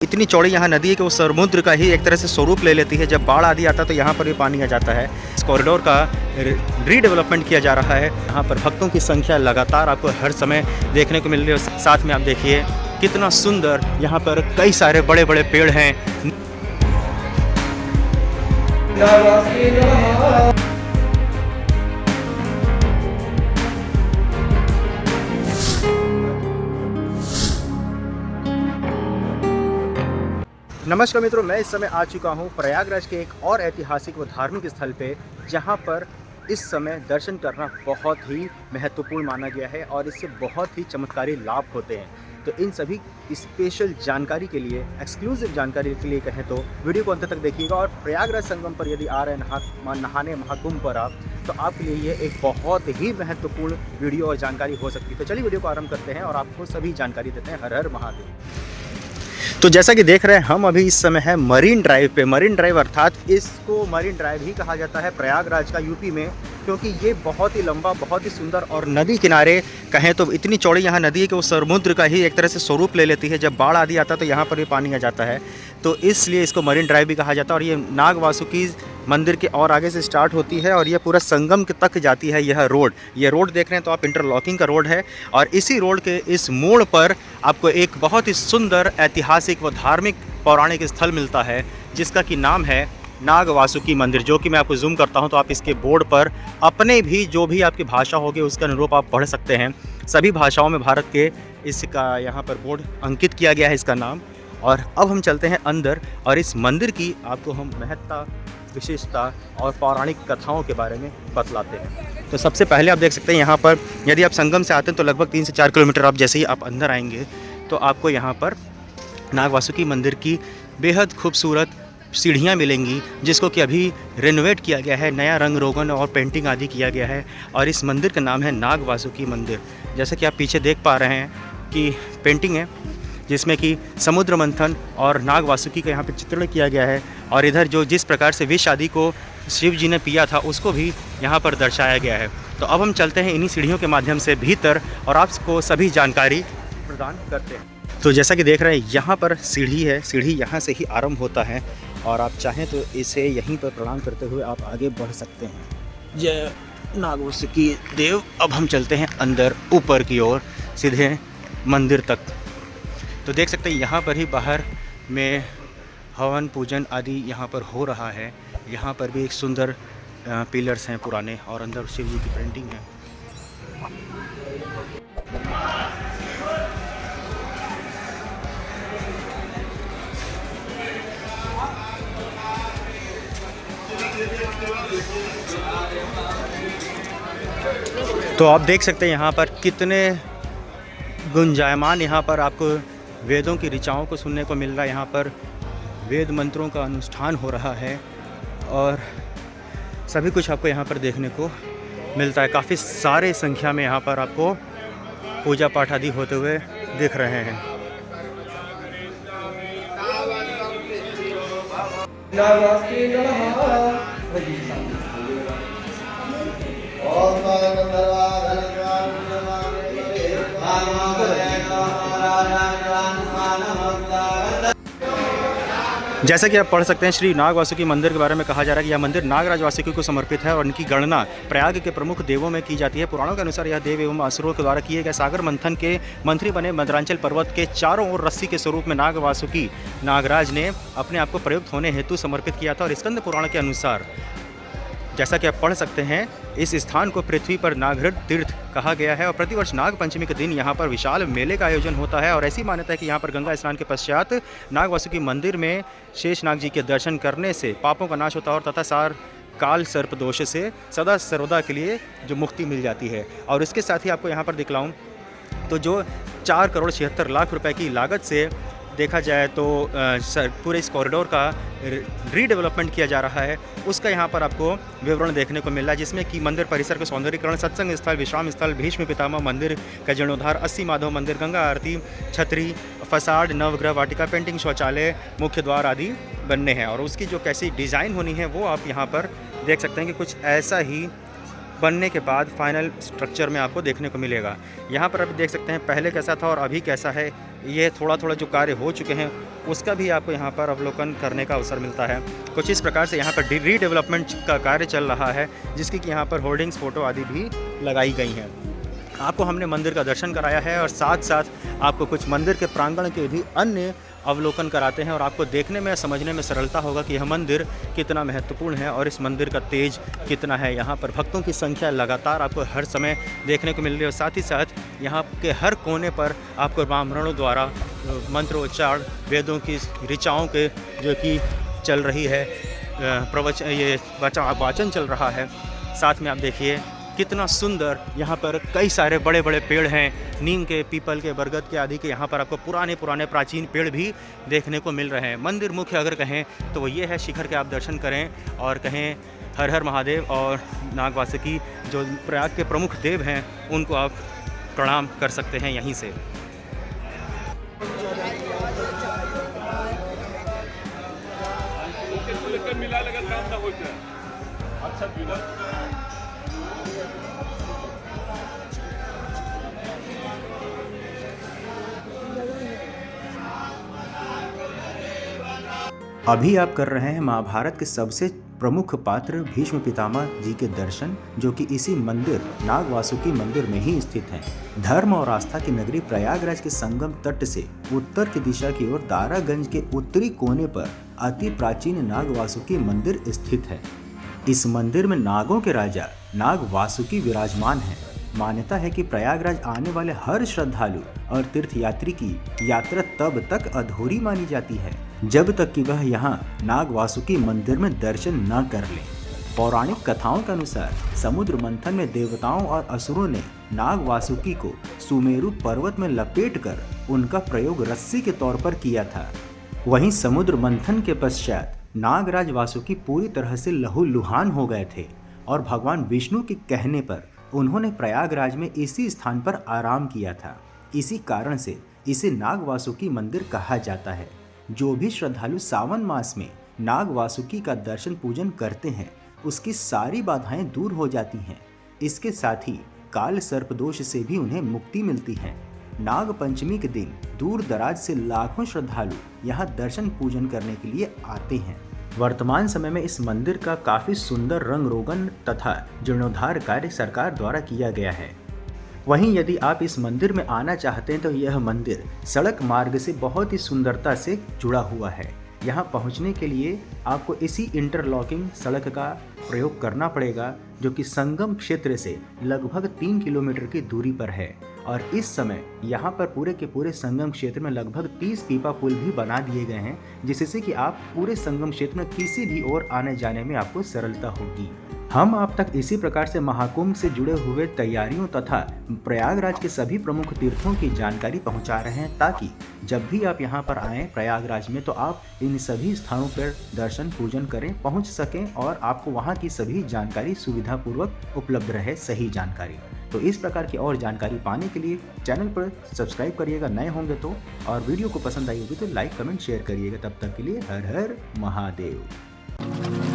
इतनी चौड़ी यहाँ नदी है कि वो समुद्र का ही एक तरह से स्वरूप ले लेती है। जब बाढ़ आदि आता है तो यहाँ पर भी पानी आ जाता है। इस कॉरिडोर का रीडेवलपमेंट किया जा रहा है। यहाँ पर भक्तों की संख्या लगातार आपको हर समय देखने को मिल रही है। साथ में आप देखिए कितना सुंदर यहाँ पर कई सारे बड़े बड़े पेड़ हैं। नमस्कार मित्रों, मैं इस समय आ चुका हूँ प्रयागराज के एक और ऐतिहासिक व धार्मिक स्थल पे, जहाँ पर इस समय दर्शन करना बहुत ही महत्वपूर्ण माना गया है और इससे बहुत ही चमत्कारी लाभ होते हैं। तो इन सभी स्पेशल जानकारी के लिए, एक्सक्लूसिव जानकारी के लिए कहें तो वीडियो को अंत तक देखिएगा। और प्रयागराज संगम पर यदि आ रहे हैं नहाने महाकुंभ पर आप, तो आपके लिए ये एक बहुत ही महत्वपूर्ण वीडियो और जानकारी हो सकती है। तो चलिए वीडियो को आरंभ करते हैं और आपको सभी जानकारी देते हैं। हर हर महादेव। तो जैसा कि देख रहे हैं हम अभी इस समय है मरीन ड्राइव पे। मरीन ड्राइव अर्थात इसको मरीन ड्राइव ही कहा जाता है प्रयागराज का, यूपी में, क्योंकि ये बहुत ही लंबा, बहुत ही सुंदर और नदी किनारे कहें तो इतनी चौड़ी यहाँ नदी है कि वो समुद्र का ही एक तरह से स्वरूप ले लेती है। जब बाढ़ आदि आता है तो यहाँ पर भी पानी आ जाता है, तो इसलिए इसको मरीन ड्राइव भी कहा जाता है। और ये नाग वासुकी मंदिर के और आगे से स्टार्ट होती है और ये पूरा संगम तक जाती है। यह रोड, ये रोड देख रहे हैं तो आप, इंटरलॉकिंग का रोड है। और इसी रोड के इस मोड़ पर आपको एक बहुत ही सुंदर ऐतिहासिक व धार्मिक पौराणिक स्थल मिलता है, जिसका कि नाम है नाग वासुकी मंदिर। जो कि मैं आपको जूम करता हूं तो आप इसके बोर्ड पर अपने भी जो भी आपकी भाषा होगी उसका अनुरूप आप पढ़ सकते हैं। सभी भाषाओं में भारत के इसका यहाँ पर बोर्ड अंकित किया गया है, इसका नाम। और अब हम चलते हैं अंदर और इस मंदिर की आपको हम महत्ता, विशेषता और पौराणिक कथाओं के बारे में बतलाते हैं। तो सबसे पहले आप देख सकते हैं यहाँ पर, यदि आप संगम से आते हैं तो लगभग 3 से 4 किलोमीटर आप जैसे ही आप अंदर आएंगे तो आपको यहाँ पर नाग वासुकी मंदिर की बेहद खूबसूरत सीढ़ियाँ मिलेंगी, जिसको कि अभी रेनोवेट किया गया है, नया रंग रोगन और पेंटिंग आदि किया गया है। और इस मंदिर का नाम है नाग वासुकी मंदिर। जैसे कि आप पीछे देख पा रहे हैं कि पेंटिंग है, जिसमें कि समुद्र मंथन और नाग वासुकी का यहाँ पे चित्रण किया गया है। और इधर जो जिस प्रकार से विष आदि को शिव जी ने पिया था उसको भी यहाँ पर दर्शाया गया है। तो अब हम चलते हैं इन्हीं सीढ़ियों के माध्यम से भीतर और आपको सभी जानकारी प्रदान करते हैं। तो जैसा कि देख रहे हैं यहाँ पर सीढ़ी है, सीढ़ी यहाँ से ही आरंभ होता है और आप चाहें तो इसे यहीं पर प्रणाम करते हुए आप आगे बढ़ सकते हैं। जय नाग वासुकी देव। अब हम चलते हैं अंदर ऊपर की ओर सीधे मंदिर तक। तो देख सकते हैं यहाँ पर ही बाहर में हवन पूजन आदि यहाँ पर हो रहा है। यहाँ पर भी एक सुंदर पिलर्स हैं पुराने और अंदर शिव जी की पेंटिंग है। तो आप देख सकते हैं यहाँ पर कितने गुंजायमान यहाँ पर आपको वेदों की ऋचाओं को सुनने को मिल रहा है। यहाँ पर वेद मंत्रों का अनुष्ठान हो रहा है और सभी कुछ आपको यहाँ पर देखने को मिलता है। काफ़ी सारे संख्या में यहाँ पर आपको पूजा पाठ आदि होते हुए दिख रहे हैं। जैसा कि आप पढ़ सकते हैं, श्री नाग वासुकी मंदिर के बारे में कहा जा रहा है कि यह मंदिर नागराज वासुकी को समर्पित है और इनकी गणना प्रयाग के प्रमुख देवों में की जाती है। पुराणों के अनुसार यह देव एवं असुरों के द्वारा किए गए सागर मंथन के मंत्री बने मद्रांचल पर्वत के चारों ओर रस्सी के स्वरूप में नाग वासुकी नागराज ने अपने आप को प्रयुक्त होने हेतु समर्पित किया था। और स्कंद पुराण के अनुसार, जैसा कि आप पढ़ सकते हैं, इस स्थान को पृथ्वी पर नागहृद तीर्थ कहा गया है और प्रतिवर्ष नाग पंचमी के दिन यहाँ पर विशाल मेले का आयोजन होता है। और ऐसी मान्यता है कि यहाँ पर गंगा स्नान के पश्चात नाग वासुकी मंदिर में शेष नाग जी के दर्शन करने से पापों का नाश होता है और तथा सार काल सर्प दोष से सदा सर्वदा के लिए जो मुक्ति मिल जाती है। और इसके साथ ही आपको यहाँ पर दिखलाऊँ तो जो 4,76,00,000 रुपए की लागत से देखा जाए तो पूरे इस कॉरिडोर का रीडेवलपमेंट किया जा रहा है, उसका यहाँ पर आपको विवरण देखने को मिल रहा है। जिसमें कि मंदिर परिसर का सौंदर्यीकरण, सत्संग स्थल, विश्राम स्थल, भीष्म पितामह मंदिर का जीर्णोद्धार, 80 माधव मंदिर, गंगा आरती, छतरी, फसाड, नवग्रह वाटिका, पेंटिंग, शौचालय, मुख्य द्वार आदि बनने हैं। और उसकी जो कैसी डिज़ाइन होनी है वो आप यहाँ पर देख सकते हैं कि कुछ ऐसा ही बनने के बाद फाइनल स्ट्रक्चर में आपको देखने को मिलेगा। यहाँ पर आप देख सकते हैं पहले कैसा था और अभी कैसा है। ये थोड़ा जो कार्य हो चुके हैं उसका भी आपको यहाँ पर अवलोकन करने का अवसर मिलता है। कुछ इस प्रकार से यहाँ पर रीडेवलपमेंट का कार्य चल रहा है, जिसकी कि यहाँ पर होर्डिंग्स, फ़ोटो आदि भी लगाई गई हैं। आपको हमने मंदिर का दर्शन कराया है और साथ साथ आपको कुछ मंदिर के प्रांगण के भी अन्य अवलोकन कराते हैं और आपको देखने में, समझने में सरलता होगा कि यह मंदिर कितना महत्वपूर्ण है और इस मंदिर का तेज कितना है। यहाँ पर भक्तों की संख्या लगातार आपको हर समय देखने को मिल रही है और साथ ही साथ यहाँ के हर कोने पर आपको ब्राह्मणों द्वारा मंत्रोच्चारण, वेदों की ऋचाओं के जो कि चल रही है, वाचन चल रहा है। साथ में आप देखिए कितना सुंदर यहाँ पर कई सारे बड़े बड़े पेड़ हैं, नीम के, पीपल के, बरगद के आदि के। यहाँ पर आपको पुराने प्राचीन पेड़ भी देखने को मिल रहे हैं। मंदिर मुख्य अगर कहें तो वो ये है, शिखर के आप दर्शन करें और कहें हर हर महादेव, और नागवासुकी जो प्रयाग के प्रमुख देव हैं उनको आप प्रणाम कर सकते हैं यहीं से। अभी आप कर रहे हैं महाभारत के सबसे प्रमुख पात्र भीष्म पितामह जी के दर्शन, जो कि इसी मंदिर नागवासुकी मंदिर में ही स्थित हैं। धर्म और आस्था की नगरी प्रयागराज के संगम तट से उत्तर की दिशा की ओर दारागंज के उत्तरी कोने पर अति प्राचीन नागवासुकी मंदिर स्थित है। इस मंदिर में नागों के राजा नागवासुकी विराजमान हैं। मान्यता है कि प्रयागराज आने वाले हर श्रद्धालु और तीर्थयात्री की यात्रा तब तक अधूरी मानी जाती है जब तक कि वह यहाँ नागवासुकी मंदिर में दर्शन न कर लें। पौराणिक कथाओं के अनुसार समुद्र मंथन में देवताओं और असुरों ने नागवासुकी को सुमेरु पर्वत में लपेटकर उनका प्रयोग रस्सी के तौर पर किया था। वहीं समुद्र मंथन के पश्चात नागराज वासुकी पूरी तरह से लहूलुहान हो गए थे और भगवान विष्णु के कहने पर उन्होंने प्रयागराज में इसी स्थान पर आराम किया था। इसी कारण से इसे नागवासुकी मंदिर कहा जाता है। जो भी श्रद्धालु सावन मास में नागवासुकी का दर्शन पूजन करते हैं उसकी सारी बाधाएं दूर हो जाती हैं। इसके साथ ही काल सर्प दोष से भी उन्हें मुक्ति मिलती है। नाग पंचमी के दिन दूर दराज से लाखों श्रद्धालु यहाँ दर्शन पूजन करने के लिए आते हैं। वर्तमान समय में इस मंदिर का काफी सुंदर रंग रोगन तथा जीर्णोद्धार कार्य सरकार द्वारा किया गया है। वहीं यदि आप इस मंदिर में आना चाहते हैं तो यह मंदिर सड़क मार्ग से बहुत ही सुंदरता से जुड़ा हुआ है। यहाँ पहुँचने के लिए आपको इसी इंटरलॉकिंग सड़क का प्रयोग करना पड़ेगा, जो कि संगम क्षेत्र से लगभग 3 किलोमीटर की दूरी पर है। और इस समय यहाँ पर पूरे के पूरे संगम क्षेत्र में लगभग 30 पीपा पुल भी बना दिए गए हैं, जिससे कि आप पूरे संगम क्षेत्र में किसी भी ओर आने जाने में आपको सरलता होगी। हम आप तक इसी प्रकार से महाकुंभ से जुड़े हुए तैयारियों तथा प्रयागराज के सभी प्रमुख तीर्थों की जानकारी पहुंचा रहे हैं, ताकि जब भी आप यहां पर आएँ प्रयागराज में तो आप इन सभी स्थानों पर दर्शन पूजन करें, पहुंच सकें और आपको वहां की सभी जानकारी सुविधापूर्वक उपलब्ध रहे, सही जानकारी। तो इस प्रकार की और जानकारी पाने के लिए चैनल पर सब्सक्राइब करिएगा नए होंगे तो, और वीडियो को पसंद आई होगी तो लाइक, कमेंट, शेयर करिएगा। तब तक के लिए हर हर महादेव।